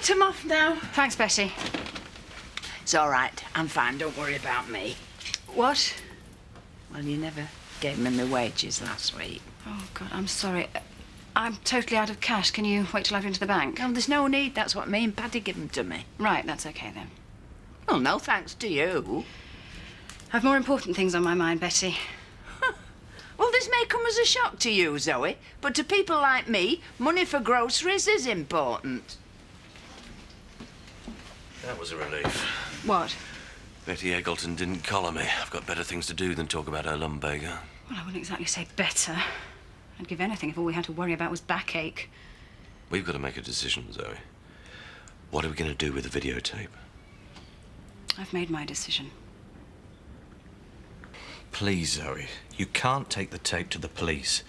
Right, I'm off now. Thanks, Betty. It's all right. I'm fine. Don't worry about me. What? Well, you never gave me my wages last week. Oh, God, I'm sorry. I'm totally out of cash. Can you wait till I've been to the bank? No, there's no need. That's what me and Paddy give them to me. Right, that's okay, then. Well, no thanks to you. I've more important things on my mind, Betty. Well, this may come as a shock to you, Zoe, but to people like me, money for groceries is important. That was a relief. What? Betty Eggleton didn't collar me. I've got better things to do than talk about her lumbago. Well, I wouldn't exactly say better. I'd give anything if all we had to worry about was backache. We've got to make a decision, Zoe. What are we going to do with the videotape? I've made my decision. Please, Zoe, you can't take the tape to the police.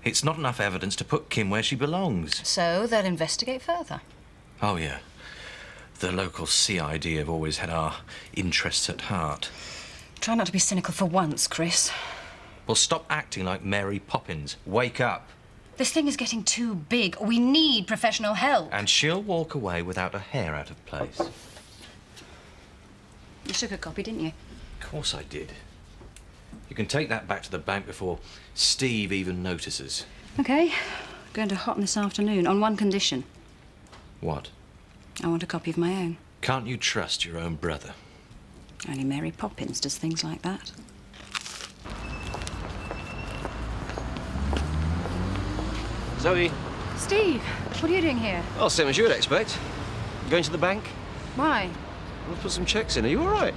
It's not enough evidence to put Kim where she belongs. So they'll investigate further. Oh, yeah. The local CID have always had our interests at heart. Try not to be cynical for once, Chris. Well, stop acting like Mary Poppins. Wake up. This thing is getting too big. We need professional help. And she'll walk away without a hair out of place. You took a copy, didn't you? Of course I did. You can take that back to the bank before Steve even notices. OK. Going to Hotton this afternoon on one condition. What? I want a copy of my own. Can't you trust your own brother? Only Mary Poppins does things like that. Zoe. Steve, what are you doing here? Well, same as you would expect. Going to the bank? Why? I'll put some checks in. Are you all right?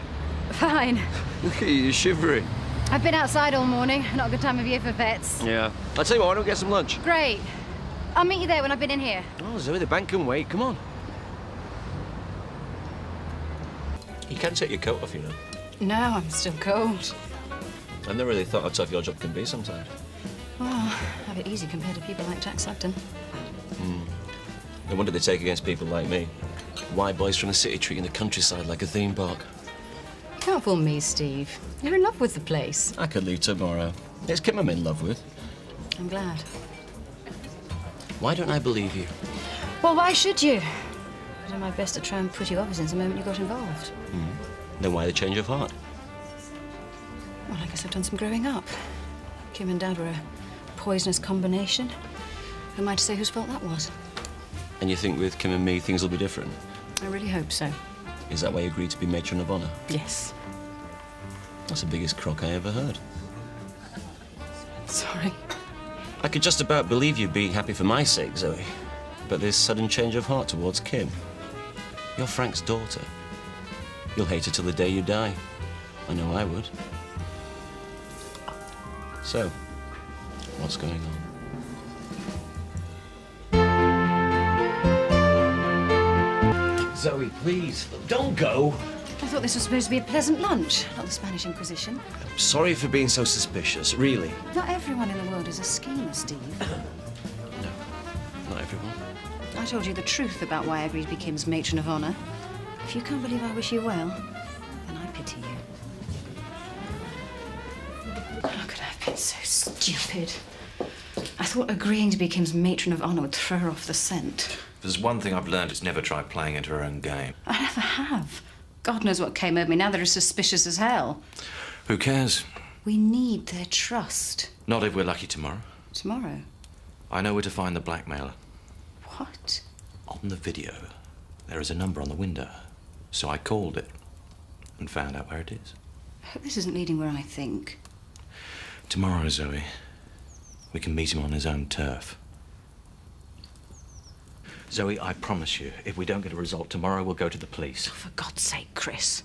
Fine. Look at you, you're shivering. I've been outside all morning. Not a good time of year for vets. Yeah. I'll tell you what, why don't we get some lunch? Great. I'll meet you there when I've been in here. Oh, Zoe, the bank can wait. Come on. You can take your coat off, you know. No, I'm still cold. I've never really thought how tough your job can be sometimes. Oh, I have it easy compared to people like Jack Sugden. No wonder they take against people like me. White boys from the city treating the countryside like a theme park. Can't fool me, Steve. You're in love with the place. I could leave tomorrow. It's Kim I'm in love with. I'm glad. Why don't I believe you? Well, why should you? I did my best to try and put you off since the moment you got involved. Then why the change of heart? Well, I guess I've done some growing up. Kim and Dad were a poisonous combination. Who am I to say whose fault that was? And you think with Kim and me things will be different? I really hope so. Is that why you agreed to be matron of honour? Yes. That's the biggest crock I ever heard. Sorry. I could just about believe you being happy for my sake, Zoe. But this sudden change of heart towards Kim. You're Frank's daughter. You'll hate her till the day you die. I know I would. So, what's going on? Zoe, please, don't go. I thought this was supposed to be a pleasant lunch, not the Spanish Inquisition. Sorry for being so suspicious, really. Not everyone in the world is a schemer, Steve. No, not everyone. I told you the truth about why I agreed to be Kim's matron of honour. If you can't believe I wish you well, then I pity you. How could I have been so stupid? I thought agreeing to be Kim's matron of honour would throw her off the scent. If there's one thing I've learned, it's never try playing into her own game. I never have. God knows what came over me. Now they're as suspicious as hell. Who cares? We need their trust. Not if we're lucky tomorrow. Tomorrow? I know where to find the blackmailer. What? On the video, there is a number on the window. So I called it and found out where it is. I hope this isn't leading where I think. Tomorrow, Zoe, we can meet him on his own turf. Zoe, I promise you, if we don't get a result tomorrow, we'll go to the police. Oh, for God's sake, Chris.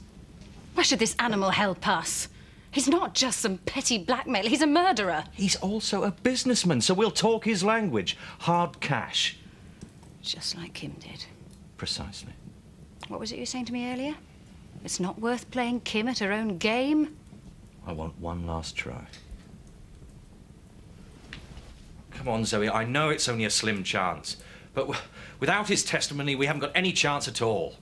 Why should this animal help us? He's not just some petty blackmailer, he's a murderer. He's also a businessman, so we'll talk his language. Hard cash. Just like Kim did. Precisely. What was it you were saying to me earlier? It's not worth playing Kim at her own game? I want one last try. Come on, Zoe, I know it's only a slim chance, but without his testimony, we haven't got any chance at all.